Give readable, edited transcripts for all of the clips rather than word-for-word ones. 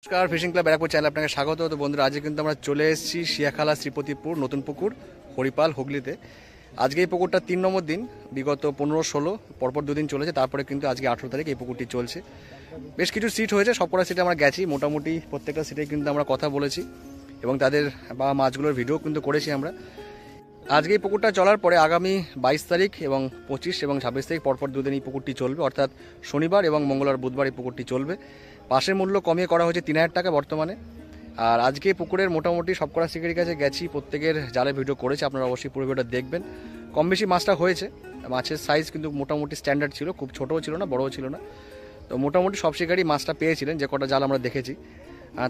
নমস্কার, fishing club Barrackpore চ্যানেলে আপনাকে স্বাগত। তো বন্ধুরা, আজকে কিন্তু আমরা চলে এসেছি শিয়াখালা শ্রীপতিপুর নতুন পুকুর হরিপাল হুগলিতে। আজকে এই পুকুরটা 3 নম্বর দিন। বিগত 15-16 পরপর দুদিন চলেছে, তারপরে কিন্তু আজকে 18 তারিখ এই পুকুরটি চলছে। বেশ কিছু সিট হয়েছে, সবকটা সিটে আমরা গেছি। মোটামুটি প্রত্যেকটা সিটে কিন্তু আমরা কথা বলেছি এবং তাদের বা মাছগুলোর ভিডিও কিন্তু করেছি আমরা। আজকে এই পুকুরটা চলার পরে আগামী 22 তারিখ এবং 25 এবং 26 তারিখ পরপর দুদিন এই পুকুরটি চলবে, অর্থাৎ শনিবার এবং মঙ্গলবার বুধবার এই পুকুরটি চলবে। পাশের মূল্য কমিয়ে করা হয়েছে 3000 টাকা বর্তমানে। আর আজকে পুকুরের মোটামুটি সবকটা শিকারির কাছে গেছি, প্রত্যেকের জালে ভিডিও করেছে, আপনারা অবশ্যই পুরো ভিডিওটা দেখবেন। কম বেশি মাছটা হয়েছে, মাছের সাইজ কিন্তু মোটামুটি স্ট্যান্ডার্ড ছিল, খুব ছোটও ছিল না বড়ও ছিল না। তো মোটামুটি সব শিকারি মাছটা পেয়েছিলেন, যে কটা জাল আমরা দেখেছি।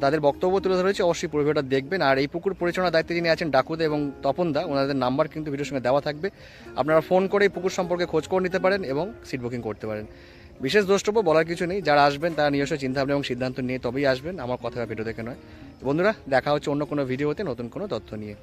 তাদের বক্তব্য তুলে ধরেছে, অবশ্যই পুরো ভিডিওটা দেখবেন। আর এই পুকুর পরিচালনার দায়িত্বে যিনি আছেন ডাকুদা এবং তপনদা, ওনাদের নাম্বার কিন্তু ভিডিওর সঙ্গে দেওয়া থাকবে। আপনারা ফোন করে এই পুকুর সম্পর্কে খোঁজ করে নিতে পারেন এবং সিট বুকিং করতে পারেন। বিশেষ দ্রষ্টব্য বলার কিছু নেই, যারা আসবেন তারা নিজস্ব চিন্তাভাবনা এবং সিদ্ধান্ত নিয়ে তবেই আসবেন, আমার কথা ভিডিও দেখে নয়। বন্ধুরা, দেখা হচ্ছে অন্য কোনো ভিডিওতে নতুন কোনো তথ্য নিয়ে।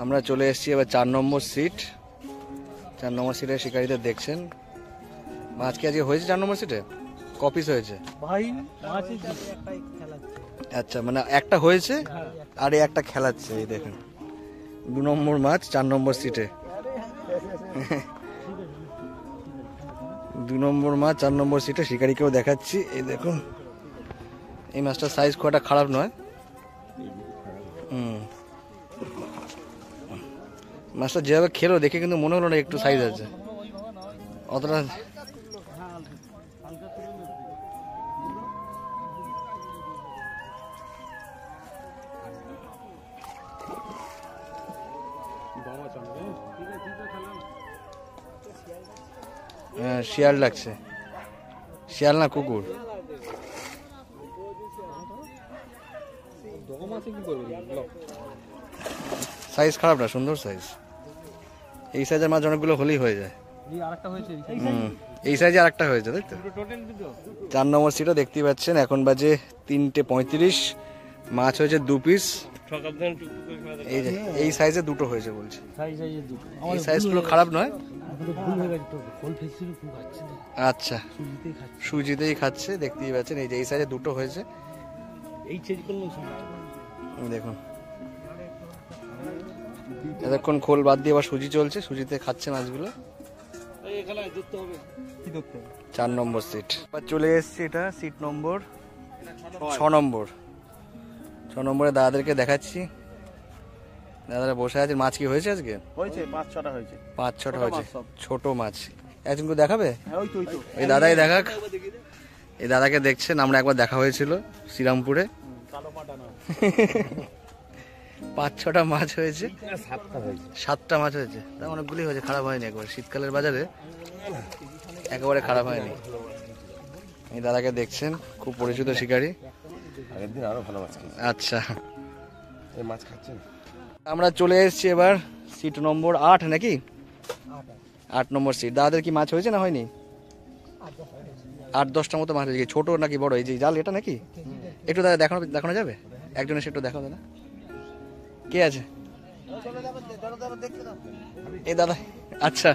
আমরা চলে এসেছি এবার 4 নম্বর সিট। 4 নম্বর সিটে শিকারীদের দেখছেন মাছ কি আজকে হয়েছে। 4 নম্বর সিটে কপিস হয়েছে ভাই, আচ্ছা, মানে একটা হয়েছে আর একটা খেলাচ্ছে। এই দেখেন 2 নম্বর মাছ 4 নম্বর সিটে। 2 নম্বর মাছ 4 নম্বর সিটে শিকারীকেও দেখাচ্ছি। এই দেখুন, এই মাছটার সাইজ খুব একটা খারাপ নয়। মাছটা যেভাবে খেলো দেখে কিন্তু মনে হলো না একটু সাইজ আছে, অতটা। হ্যাঁ, শিয়াল লাগছে, শিয়াল না কুকুর। সাইজ খারাপ না, সুন্দর সাইজ। এই সাইজের মাছ অনেকগুলো হলেই হয়ে যায়। এই সাইজে আরেকটা হয়েছে, তাই তো। 4 নম্বর সিটও দেখতেই পাচ্ছেন, এখন বাজে 3:35। মাছ হয়েছে 2 পিস। এই সাইজে 2টো হয়েছে বলছি। এই সাইজগুলো খারাপ নয়। আচ্ছা, সুজিতেই খাচ্ছে, দেখতেই পাচ্ছেন। এই যে এই সাইজে 2টো হয়েছে। দেখুন, এতক্ষণ খোল বাদ দিয়ে আবার সুজি চলছে, সুজিতে খাচ্ছে মাছগুলো। 4 নম্বর সিট চলে এসছে, এটা সিট নম্বর 6 নম্বর। 6 নম্বরে দাদাদেরকে দেখাচ্ছি। দাদারা বসে আছে। মাছ কি হয়েছে আজকে? হয়েছে 5-6টা হয়েছে। 5-6টা হয়েছে ছোট মাছ। একজনকে দেখাবে? হ্যাঁ, ওই তো এই দাদাই দেখাক। এই দাদাকে দেখছেন, আমরা একবার দেখা হয়েছিল শ্রীরামপুরে। কালো পাটা না। 5-6টা মাছ হয়েছে। 7টা হয়েছে। 7টা মাছ হয়েছে, তা অনেকগুলি হয়েছে, খারাপ হয়নি একবার। শীতকালের বাজারে একেবারে খারাপ হয়নি। এই দাদাকে দেখছেন, খুব পরিচিত শিকারী। আগের দিন আরো ভালো মাছ খেয়েছি। আচ্ছা, এই মাছ খাচ্ছেন? আমরা চলে এসেছি এবার সিট নম্বর 8 নাকি? 8 নম্বর সিট। দাদাদের কি মাছ হয়েছে না হয়নি? 8-10টা মতো মাছ হয়েছে। ছোট নাকি বড়? এই যে জাল এটা নাকি? একটু দাদা দেখানো যাবে? একজনের একটু দেখাও দাদা। কে আছে? এই দাদা। আচ্ছা,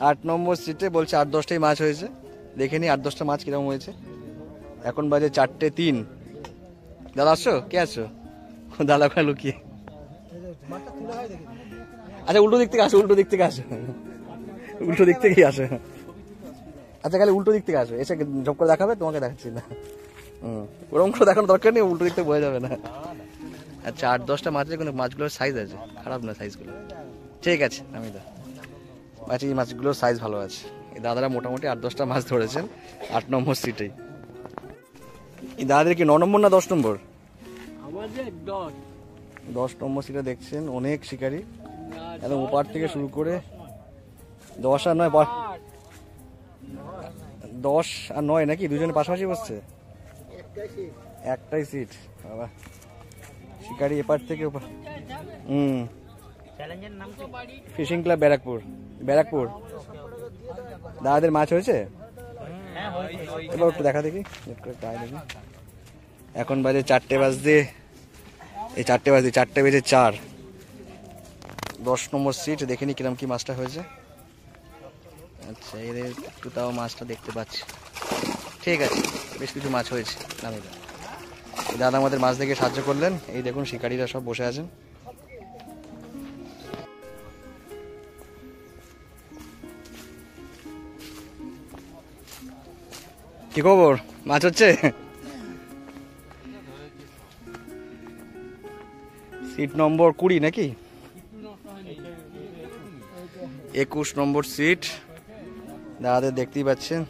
8 নম্বর সিটে বলছে 8-10টাই মাছ হয়েছে। দেখে নি 8-10টা মাছ কিরকম হয়েছে। এখন বাজে 4:03। দাদা আসছো? কে আসছো? দাদা ওখানে লুকিয়ে। আচ্ছা, উল্টো দিক থেকে আসো, উল্টো দিক থেকে আসো, উল্টো দিক থেকেই আসো। আচ্ছা, খালি উল্টো দিক থেকে আসো, এসে ঝপ করে দেখাবে, তোমাকে দেখাচ্ছি না। ওরকম করে দেখানোর দরকার নেই, উল্টো দিক থেকে বোঝা যাবে না। আচ্ছা, 8-10টা মাছের কিন্তু মাছগুলোর সাইজ আছে, খারাপ না সাইজগুলো। ঠিক আছে, আমি দা আচ্ছা, এই মাছগুলোর সাইজ ভালো আছে। এই দাদারা মোটামুটি 8-10টা মাছ ধরেছেন 8 নম্বর সিটেই। এই দাদাদের কি 9 নম্বর না 10 নম্বর? 10 নম্বর সিটে দেখছেন অনেক শিকারী, একদম ওপার থেকে শুরু করে 10 আর 9, 10 আর 9 নাকি দুজনে পাশাপাশি বসছে? একটাই সিট বাবা। শিকারী এপার থেকে ওপার। Fishing club Barrackpore. ব্যারাকপুর। দাদাদের মাছ হয়েছে? এবার একটু দেখা দেখি, দেখি। এখন বাজে 4টে বাজতে, এই 4টে বাজে 4টে বেজে 4। 10 নম্বর সিট, দেখিনি কিরম কি মাছটা হয়েছে। আচ্ছা, এর একটু তাও মাছটা দেখতে পাচ্ছি। ঠিক আছে, বেশ কিছু মাছ হয়েছে। দাদা আমাদের মাছ দেখে সাহায্য করলেন। এই দেখুন শিকারীরা সব বসে আছেন। কি খবর? মাছ হচ্ছে? সিট নম্বর 20 নাকি? 21 নম্বর সিট। দাদাদের দেখতেই পাচ্ছেন।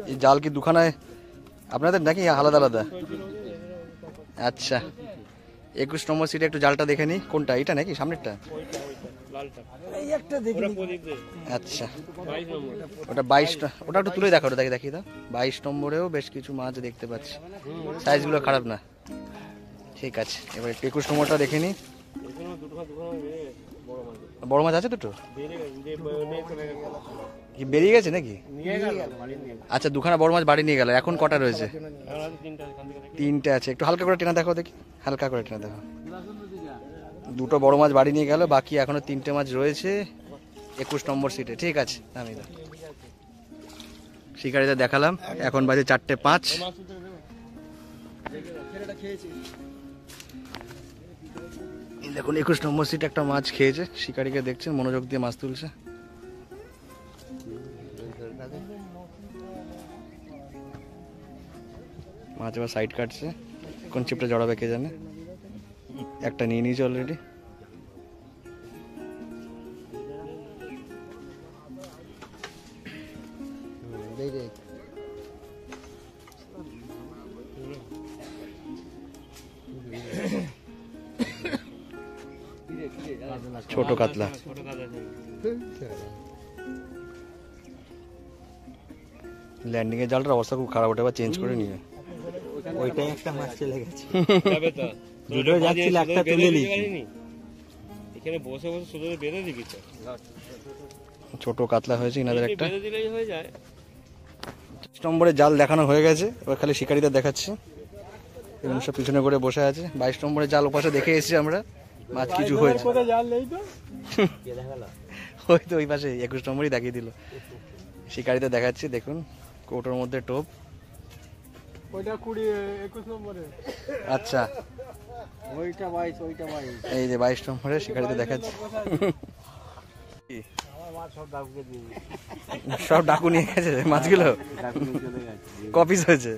এই জাল কি দুখানায় আপনাদের নাকি আলাদা আলাদা? আচ্ছা, 21 নম্বর সিটে একটু জালটা দেখে নি। কোনটা, এটা নাকি সামনেরটা? আচ্ছা, ওটা 22টা। ওটা একটু তুলে দেখো, ওটা দেখি দাও। 22 নম্বরেও বেশ কিছু মাছ দেখতে পাচ্ছি, সাইজগুলো খারাপ না। ঠিক আছে, এবার 21 নম্বরটা দেখে নি। বড় মাছ আছে দুটো? কি বেরিয়ে গেছে নাকি? আচ্ছা, দুখানা বড় মাছ বাড়ি নিয়ে গেল। এখন কটা রয়েছে? 3টে আছে। একটু হালকা করে টেনে দেখো দেখি, হালকা করে টেনে দেখো। দুটো বড় মাছ বাড়ি নিয়ে গেল, বাকি এখনো 3টে মাছ রয়েছে 21 নম্বর সিটে। ঠিক আছে, আমি শিকারিটা দেখালাম। এখন বাজে 4:05। দেখুন 21 নম্বর সিটে একটা মাছ খেয়েছে। শিকারিকে দেখছেন, মনোযোগ দিয়ে মাছ তুলছে। মাছ এবার সাইড কাটছে, কোন চিপটা জড়াবে কে জানে। একটা নিয়ে নিয়েছে অলরেডি। ছোট কাতলা। ল্যান্ডিং এর জালটার অবস্থা খুব খারাপ, ওটা এবার চেঞ্জ করে নিয়ে। ওইটাই একটা মাছ চলে গেছে। দুটো যাচ্ছিল, একটা তুলে নিয়েছি। এখানে বসে বসে শুধু বেঁধে দিবি তো। ছোট কাতলা হয়েছে ইনাদের একটা। 5 নম্বরে জাল দেখানো হয়ে গেছে, এবার খালি শিকারীদের দেখাচ্ছি। এখানে সব পিছনে করে বসে আছে। 22 নম্বরে জাল ওপাশে দেখে এসেছি আমরা, মাছ কিছু হয়েছে। ওই তো ওই পাশে 21 নম্বরই দেখিয়ে দিল। শিকারীদের দেখাচ্ছি, দেখুন কৌটোর মধ্যে টোপ। আচ্ছা, এই যে 22 নম্বরে শিকারীদের দেখাচ্ছি। সব ডাকু নিয়ে গেছে মাছগুলো। কপিস হয়েছে।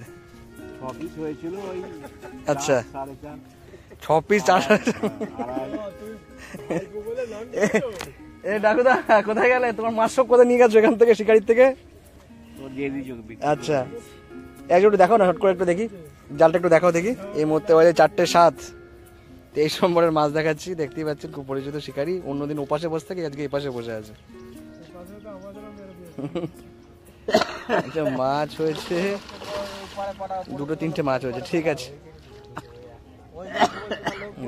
আচ্ছা, 6 পিস 4 এ ডাকুদা কোথায় গেলে? তোমার মাছ সব কোথায় নিয়ে গেছো এখান থেকে, শিকারির থেকে? আচ্ছা একটু দেখাও না, শর্ট করে একটু দেখি, জালটা একটু দেখাও দেখি। এই মুহূর্তে বাজে 4:07, 23 নম্বরের মাছ দেখাচ্ছি। দেখতেই পাচ্ছেন খুব পরিচিত শিকারি, অন্যদিন ওপাশে বসে থাকে, আজকে এই পাশে বসে আছে। আচ্ছা মাছ হয়েছে 2-3টে মাছ হয়েছে, ঠিক আছে।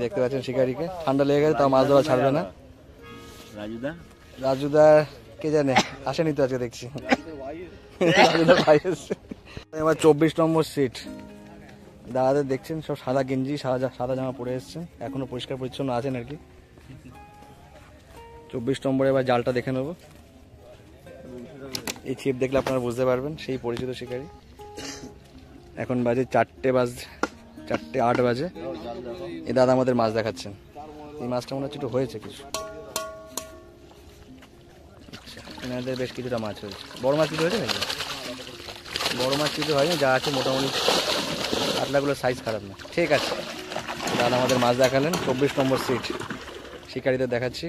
দেখতে পাচ্ছেন শিকারিকে ঠান্ডা লেগে গেছে, তাও মাছ ধরা ছাড়বে না। রাজুদা কে জানে, আসেনি তো আজকে দেখছি। রাজুদার ভাই এসছে। এবার 24 নম্বর সিট। দাদাদের দেখছেন সব সাদা গেঞ্জি, সাদা জামা পরে এসছে, এখনো পরিষ্কার পরিচ্ছন্ন আছেন আর কি। 24 নম্বরে এবার জালটা দেখে নেবো। এই ছিপ দেখলে আপনারা বুঝতে পারবেন সেই পরিচিত শিকারি। এখন বাজে 4:08 বাজে। এই দাদা আমাদের মাছ দেখাচ্ছেন। এই মাছটা মনে হচ্ছে একটু হয়েছে কিছু। আচ্ছা এনাদের বেশ কিছুটা মাছ হয়েছে। বড় মাছ কিছু হয়েছে নাকি? বড় মাছ কিছু হয়নি, যা আছে মোটামুটি কাতলাগুলোর সাইজ খারাপ না, ঠিক আছে। দাদা আমাদের মাছ দেখালেন। 24 নম্বর সিট শিকারিদের দেখাচ্ছি।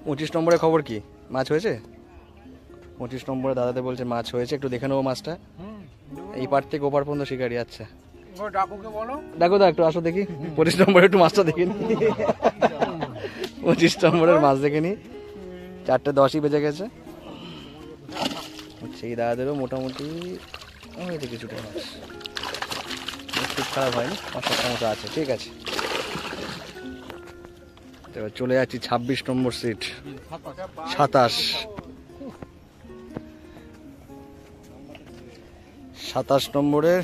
25 নম্বরের খবর কি, মাছ হয়েছে? 25 নম্বরে দাদাদের বলছে মাছ হয়েছে, একটু দেখে নেবো মাছটা। এই পার থেকে ওপার পর্যন্ত শিকারি। আচ্ছা ডাকো দা একটু আসো দেখি, 25 নম্বরে একটু মাছটা দেখে নি। 25 নম্বরের মাছ দেখে নি। 4:10 বেজে গেছে। সেই দাদাদেরও মোটামুটি হয়েছে কিছুটা মাছ, খুব খারাপ হয়নি, 5-7টা মতো আছে, ঠিক আছে। এবার চলে যাচ্ছি 26 নম্বর সিট। 27 নম্বরের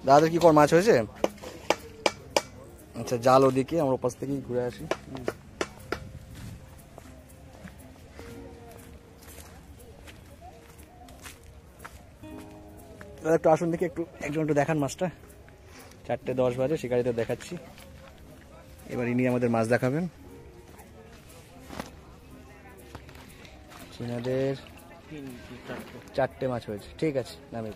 দাদাদের কি কর মাছ হয়েছে? আচ্ছা জাল ওদিকে, আমরা ওপাশ থেকেই ঘুরে আসি। দাদা একটু আসুন দেখি, একজন একটু দেখান মাছটা। 4:10 বাজে, শিকারিদের দেখাচ্ছি। এবার ইনি আমাদের মাছ দেখাবেন। চীনাদের 4টে মাছ হয়েছে, ঠিক আছে নামে।